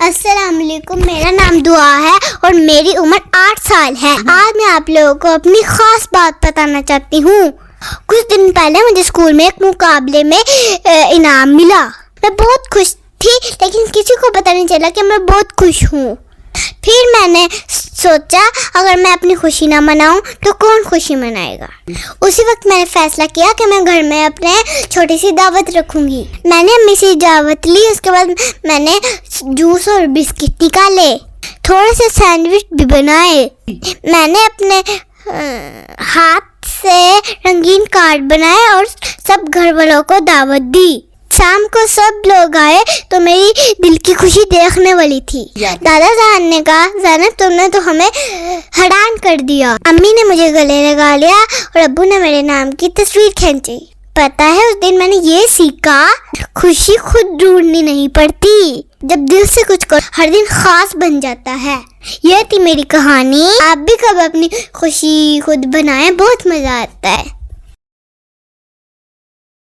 السلام علیکم، میرا نام دعا ہے اور میری عمر 8 سال ہے۔ آج میں آپ لوگوں کو اپنی خاص بات بتانا چاہتی ہوں۔ کچھ دن پہلے مجھے اسکول میں ایک مقابلے میں انعام ملا۔ میں بہت خوش تھی، لیکن کسی کو پتہ نہیں چلا کہ میں بہت خوش ہوں۔ پھر میں نے سوچا اگر میں اپنی خوشی نہ مناؤں تو کون خوشی منائے گا۔ اسی وقت میں نے فیصلہ کیا کہ میں گھر میں اپنے چھوٹی سی دعوت رکھوں گی۔ میں نے امی سے دعوت لی، اس کے بعد میں نے جوس اور بسکٹ نکالے، تھوڑے سے سینڈوچ بھی بنائے۔ میں نے اپنے ہاتھ سے رنگین کارڈ بنائے اور سب گھر والوں کو دعوت دی۔ شام کو سب لوگ آئے تو میری دل کی خوشی دیکھنے والی تھی۔ دادا جان نے کہا، زینب تم نے تو ہمیں حیران کر دیا۔ امی نے مجھے گلے لگا لیا اور ابو نے میرے نام کی تصویر کھینچی۔ پتہ ہے اس دن میں نے یہ سیکھا، خوشی خود ڈھونڈنی نہیں پڑتی، جب دل سے کچھ کرو ہر دن خاص بن جاتا ہے۔ یہ تھی میری کہانی۔ آپ بھی کب اپنی خوشی خود بنائیں، بہت مزہ آتا ہے۔